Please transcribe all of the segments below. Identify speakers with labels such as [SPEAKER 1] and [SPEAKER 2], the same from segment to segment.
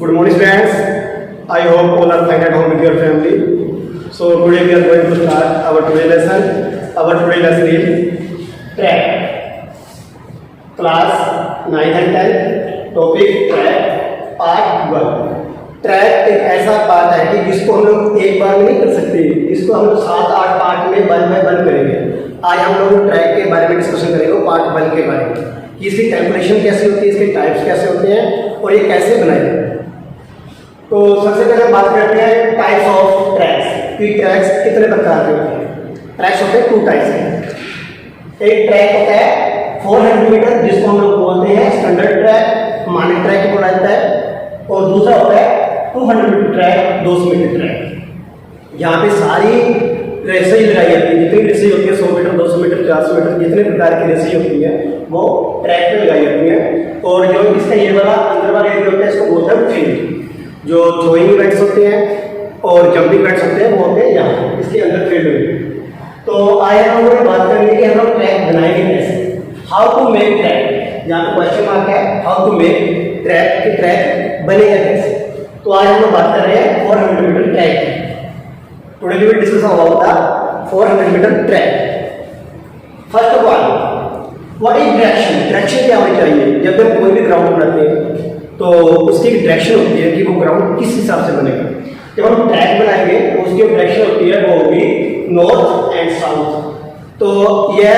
[SPEAKER 1] Good morning, friends. I hope all are fine at home with your family. So today we are going to start our today lesson. Our today lesson is track. Class 9 and 10. Topic track. Part 1. Track एक ऐसा part है कि जिसको हम लोग एक बार में नहीं कर सकते, इसको हम लोग 7-8 पार्ट में वन बाय वन करेंगे। आज हम लोग ट्रैक के बारे में डिस्कशन करेंगे, पार्ट 1 के बारे में, इसकी कैलकुलेशन कैसे होती है, इसके टाइप्स कैसे होते हैं और ये कैसे बनाए। तो सबसे पहले बात करते हैं टाइप्स ऑफ ट्रैक्स कि ट्रैक्स कितने प्रकार के होते हैं। ट्रैक्स होते हैं 2 टाइप्स के। एक ट्रैक होता है 400 मीटर जिसको हम लोग बोलते हैं स्टैंडर्ड ट्रैक, मानक ट्रैक बोला जाता है, और दूसरा होता है 200 मीटर ट्रैक, 200 मीटर ट्रैक। यहाँ पे सारी रेसें लगाई जाती है, जितनी रेसें होती है 100 मीटर, 200 मीटर, 400 मीटर, जितने प्रकार की रेसें होती है वो ट्रैक पे लगाई जाती है। और जो इसका ये वाला अंदर वाला एरिया होता है इसको बोलते हैं फील्ड। जो थ्रोइंग इवेंट्स होते हैं और जंपिंग इवेंट्स होते हैं वो होते हैं यहाँ इसके अंदर फील्ड में। तो आज हम लोग बात करेंगे कि हम लोग ट्रैक बनाएंगे कैसे, हाउ टू मेक ट्रैक। यहाँ पे क्वेश्चन मार्क है, हाउ टू मेक ट्रैक कि ट्रैक बनेगा कैसे। तो आज हम लोग बात कर रहे हैं 400 मीटर ट्रैक की। Today we will discuss about the 400 metre track. First of all what is direction. Direction क्या होनी चाहिए जब हम कोई भी ग्राउंड बनाते हैं तो उसकी एक डायरेक्शन होती है कि वो ग्राउंड किस हिसाब से बनेगा। जब हम ट्रैक बनाएंगे तो उसकी डायरेक्शन होती है वो होगी नॉर्थ एंड साउथ। तो यह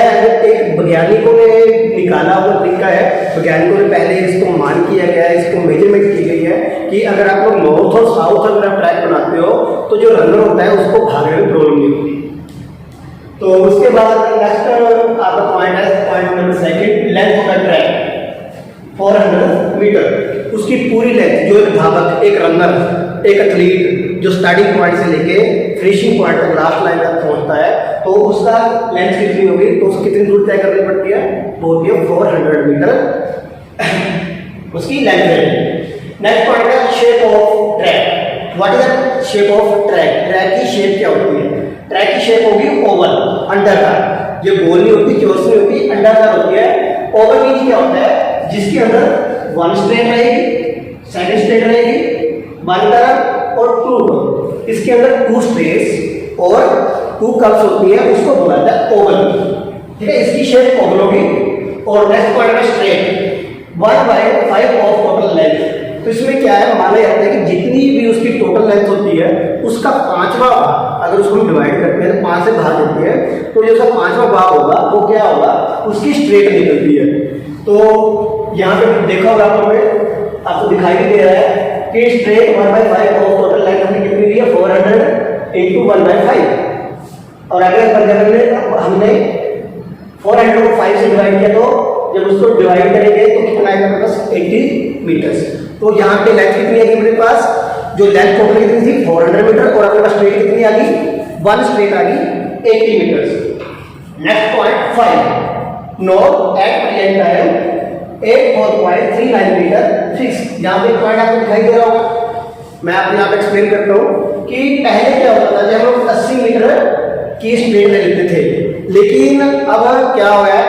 [SPEAKER 1] एक वैज्ञानिकों ने निकाला हुआ तरीका है। वैज्ञानिकों ने पहले इसको मान किया गया है, इसको मेजरमेंट की गई है कि अगर आप लोग नॉर्थ और साउथ अगर आप ट्रैक बनाते हो तो जो रनर होता है उसको भागने में प्रॉब्लम नहीं होती। तो उसके बाद नेक्स्ट आपका पॉइंट है, point number second, length of the track 400 metre. उसकी पूरी लेंथ, जो एक धावक, एक रनर, एक एथलीट जो स्टार्टिंग पॉइंट से लेके फिनिशिंग पॉइंट तक लास्ट लाइन तक पहुंचता है तो उसका लेंथ कितनी होगी, तो उसको कितनी दूर तय करनी पड़ती है, वो होती है 400 मीटर उसकी लेंथ है। नेक्स्ट पॉइंट है shape of track. What is the shape of track. Track की शेप क्या होती है। ट्रैक की शेप होगी ओवल, अंडाकार। ये गोल नहीं होती, चौरस नहीं होती, अंडाकार होती है। ओवल मीन्स क्या होता है, जिसके अंदर 1 स्ट्रेट रहेगी, सेकंड स्ट्रेट रहेगी, 1 तरफ और 2। इसके अंदर 2 स्ट्रेट्स और 2 कर्व्स होती है, उसको बोला जाता है ओवल। ठीक है, इसकी शेप ओवल होगी। और नेक्स्ट पॉइंट है स्ट्रेट 1/5 ऑफ टोटल लेंथ। तो इसमें क्या है, माना जाता है कि जितनी भी उसकी टोटल लेंथ होती है उसका 5वां भाग, अगर उसको डिवाइड करते हैं तो 5 से भाग देती है, तो जो उसका 5वां भाग होगा वो क्या होगा, उसकी स्ट्रेट निकलती है। तो यहाँ पे देखा होगा आपको दिखाई भी दे रहा है कि स्ट्रेट 1/5 ऑफ टोटल लेंथ हमने कितनी दी है, 400 × 1/5। और अगर हमने 400 को 5 से डिवाइड किया तो जब उसको डिवाइड करेंगे तो कितना आएगा मेरे पास, 80 मीटर्स। तो यहाँ पे लेंथ कितनी आएगी मेरे पास, जो लेंथ टोटल कितनी थी 400 मीटर, और अपने पास स्ट्रेट कितनी आ गई, 1 स्ट्रेट आ गई 80 metres. Next point 5, not at present time 84.39 metre fix. यहाँ पे पॉइंट आपको दिखाई दे रहा होगा, मैं आपको यहाँ पे एक्सप्लेन करता हूँ कि पहले क्या होता था, जब हम लोग 80 मीटर की स्ट्रेट ले लेते थे, लेकिन अब क्या हो गया,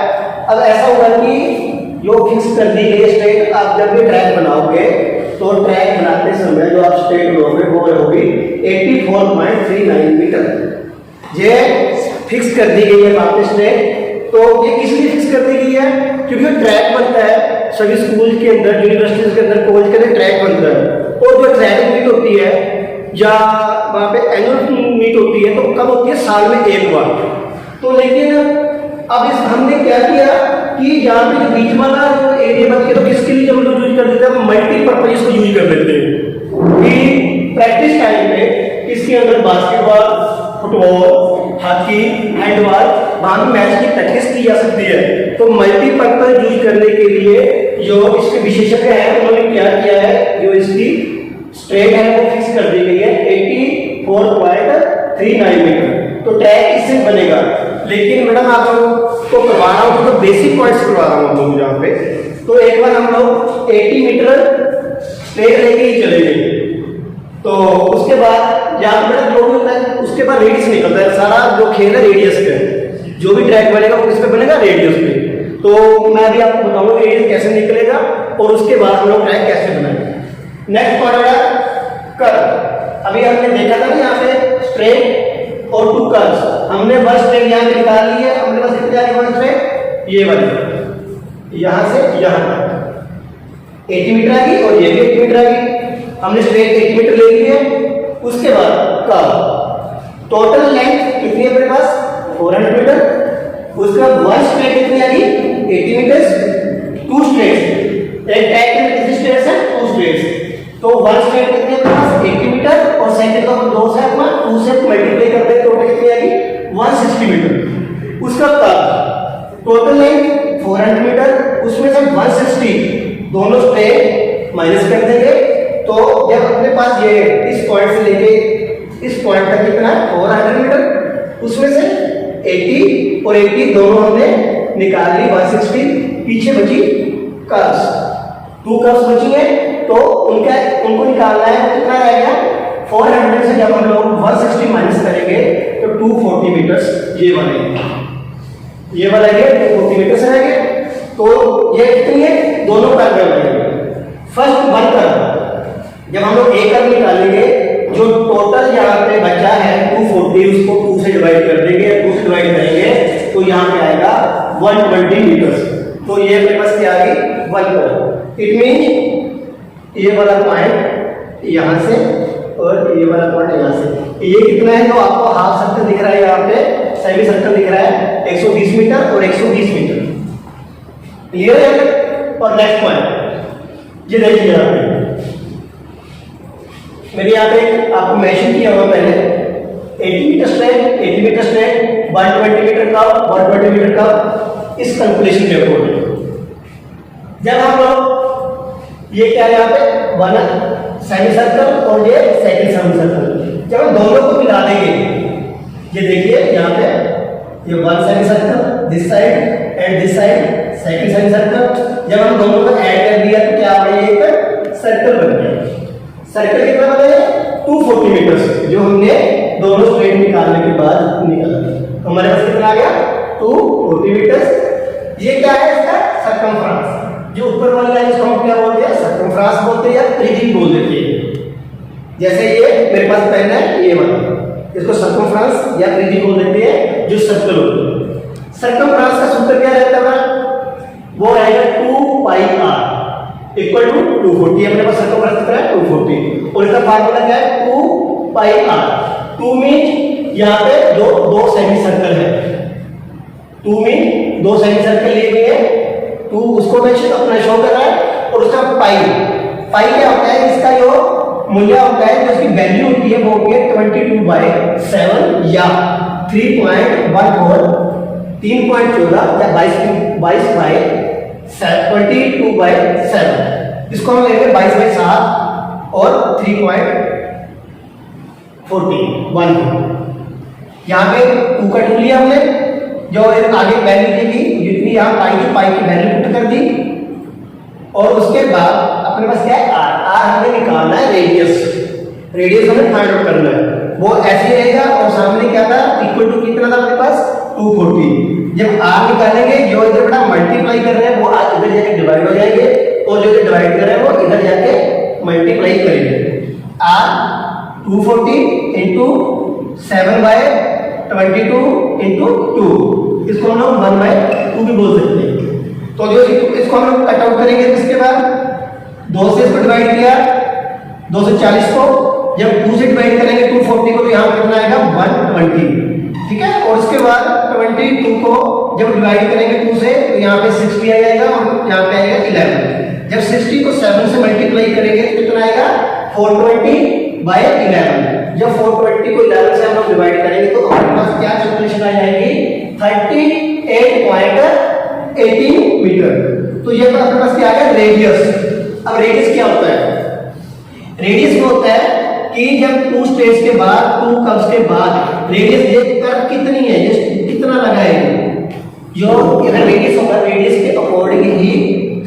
[SPEAKER 1] अब ऐसा हुआ कि जो फिक्स कर दी गई स्ट्रेट, आप जब भी ट्रैक बनाओगे तो ट्रैक बनाते समय जो आप स्ट्रेट लोगे वो होगी 84.39 मीटर। ये फिक्स कर दी गई है बात स्ट्रेट। तो ये किस लिए फिक्स कर दी गई है, क्योंकि ट्रैक बनता है सभी स्कूल के अंदर, यूनिवर्सिटीज के अंदर, कॉलेज के अंदर ट्रैक बनता है। और जो ट्रैक मीट होती है या वहाँ पे एनुअल मीट होती है तो कब होती है, साल में एक बार। तो लेकिन अब इस हमने क्या किया कि यहाँ पे बीच वाला जो एरिया बन गया तो किसके लिए हम लोग यूज कर देते हैं, मल्टीपर्पज इसको यूज कर देते हैं कि प्रैक्टिस टाइम पे इसके अंदर बास्केटबॉल, फुटबॉल, हॉकी, हैंडबॉल, वहां भी मैच की प्रैक्टिस की जा सकती है। तो मल्टीपर्पज यूज करने के लिए जो इसके विशेषज्ञ हैं उन्होंने क्या किया है, जो इसकी स्ट्रेट है वो फिक्स कर दी गई है 84.39 मीटर। तो ट्रैक इससे बनेगा। लेकिन मैडम आप लोग को करवा रहा हूँ तो बेसिक पॉइंट्स करवा रहा हूँ हम लोग यहाँ पे। तो एक बार हम लोग 80 मीटर स्ट्रेट लेके ही चलेंगे। तो उसके बाद यहाँ पे जो भी होता है उसके बाद रेडियस निकलता है, सारा जो खेल है रेडियस पे, जो भी ट्रैक बनेगा वो किस पे बनेगा, रेडियस पे। तो मैं अभी आपको बताऊंगा रेडियस कैसे निकलेगा और उसके बाद हम लोग ट्रैक कैसे बनाएंगे। नेक्स्ट पॉइंट है कर्व। अभी हमने देखा था यहाँ पे स्ट्रेट और टू कर्व्स, हमने वन स्ट्रेट यहाँ पे निकाल ली है। हमने बस कितनी आ गई वन स्ट्रेट, ये वाली यहाँ से यहाँ तक 80 मीटर आ गई और ये भी 80 मीटर आ गई। हमने स्ट्रेट 80 मीटर ले ली है। उसके बाद कर्व, टोटल लेंथ कितनी है अपने पास 400 मीटर। उसका वन स्ट्रेट कितनी आ गई 80 मीटर, टू स्ट्रेट एक टैग में कितने स्ट्रेट्स हैं, टू स्ट्रेट्स। तो वन स्ट्रेट कितनी है अपने पास 80 मीटर और सेकंड का 2 से अपना 2 से मल्टीप्लाई करते हैं, टोटल कितनी आ गई 160 मीटर। उसका कर्व टोटल लेंथ 400 मीटर, उसमें से 160 दोनों स्ट्रेट माइनस कर देंगे। तो जब अपने पास ये इस पॉइंट से लेके इस पॉइंट तक कितना है 400 मीटर, उसमें से 80 और 80 दोनों हमने निकाल ली 160, पीछे बची कर्व्स, 2 कर्व्स बची हैं। तो उनको निकालना है, कितना रहेगा 400 से जब हम लोग 160 माइनस करेंगे तो 240 मीटर ये वाला ये 240 मीटर रहेंगे। तो ये कितनी है, दोनों कर्व रहेंगे। फर्स्ट वन कर्व जब हम लोग एक कर्व निकालेंगे, जो टोटल यहाँ पे बचा है 240, उसको 2 से डिवाइड कर देंगे, 2 से डिवाइड करेंगे तो यहाँ पे आएगा 120 मीटर। तो ये मेरे पास क्या आ गई 1 कर्व। इट मीन ये वाला पॉइंट यहाँ से और ये वाला पॉइंट यहाँ से, ये कितना है, जो आपको हाफ सर्कल दिख रहा है यहाँ पे, सेमी सर्कल दिख रहा है 120 मीटर और 120 मीटर। क्लियर है। और नेक्स्ट पॉइंट ये देखिए यहाँ पे मैंने यहाँ पे आपको मेंशन किया हुआ पहले 80 metre straight, 80 metre straight, 120 metre का, 120 मीटर का, इस कैलकुलेशन के अकॉर्डिंग जब हम लोग ये क्या है यहाँ पे वन सेमी सर्कल और ये सेकंड सेमी सर्कल, जब हम दोनों को मिला देंगे, ये देखिए यहाँ पे ये one semi circle this side and this side second semi circle, जब हम दोनों को ऐड कर दिया तो क्या बना, एक सर्कल बन गया। सर्कल कितना बना है 240 मीटर, जो हमने दोनों स्ट्रेट निकालने के बाद निकाला। हमारे पास कितना आ गया 240 मीटर। ये क्या है इसका सर्कमफ्रेंस, जो ऊपर वाली लाइन इसको हम क्या बोलते हैं सर्कमफ्रेंस बोलते हैं या परिधि बोल देते हैं। जैसे ये मेरे पास पेन है ये वाला, इसको सर्कमफ्रेंस या परिधि बोल देते हैं, जो सर्कल होता है। सर्कमफ्रेंस का सूत्र क्या रहता है, वो रहेगा 2 पाई r इक्वल टू 240। अपने पास सर्कमफ्रेंस कितना है 240 और इसका फार्मूला क्या है 2 पाई r। 2 मीन यहाँ पे दो सेमी सर्कल है, 2 मीन 2 सेमी सर्कल लिए गए हैं, 2 उसको मैं अपना शो कर रहा है और उसका पाई क्या होता है, इसका जो मूल्य होता है, जो इसकी वैल्यू होती है वो होती है 22/7 या 3.14 3.14 या 22/7। इसको हम लेंगे 22/7 और 3.14 यहाँ पे 2 का 2 लिया हमने, जो आगे वैल्यू थी जितनी यहाँ पाई की वैल्यू पुट कर दी और उसके बाद अपने पास क्या है आर हमें निकालना है रेडियस हमें फाइंड आउट करना है। वो ऐसे रहेगा और सामने क्या था इक्वल टू कितना था अपने पास 240। जब आर निकालेंगे जो इधर बड़ा मल्टीप्लाई कर रहे हैं वो इधर जाके डिवाइड हो जाएंगे और जो डिवाइड कर रहे हैं वो इधर जाके मल्टीप्लाई करेंगे। आर 240 इंटू 7/22 इंटू 2, इसको हम लोग 1/2 भी बोल सकते हैं। तो जो इसको हम लोग कट आउट करेंगे, इसके बाद 2 से इसको डिवाइड किया 2 से 40 को, जब 2 से डिवाइड करेंगे 240 को तो यहाँ कितना आएगा 120, ठीक है। और उसके बाद 22 को जब डिवाइड करेंगे 2 से तो यहाँ पे 60 आ जाएगा और यहाँ पे आएगा 11। जब 60 को 7 से मल्टीप्लाई करेंगे तो कितना आएगा 420/11। जब 420 को 11 से हम लोग डिवाइड करेंगे तो हमारे पास क्या कैलकुलेशन आ जाएगी 38.18 मीटर। तो ये अपने पास क्या आ गया रेडियस। अब रेडियस क्या होता है, रेडियस वो होता है कि जब 2 स्टेज के बाद 2 कर्व्स के बाद रेडियस ये कर्व कितनी है, ये कितना लगा है, जो अगर रेडियस होगा रेडियस के अकॉर्डिंग ही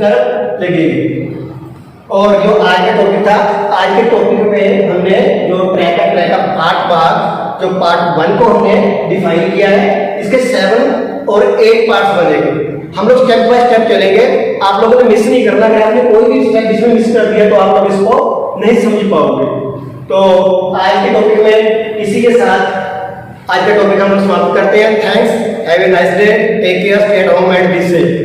[SPEAKER 1] कर्व लगेगी। और जो आज का टॉपिक था, आज के टॉपिक में हमने जो ट्रैक का पार्ट 1 को हमने डिफाइन किया है, इसके 7 और 8 पार्ट्स बनेंगे। हम लोग स्टेप बाय स्टेप चलेंगे, आप लोगों ने मिस नहीं करना। अगर आपने कोई भी स्टेप इसमें मिस कर दिया तो आप लोग इसको नहीं समझ पाओगे। तो आज के टॉपिक में इसी के साथ आज का टॉपिक हम समाप्त करते हैं। Thanks, have a nice day, take care, stay at home and be safe.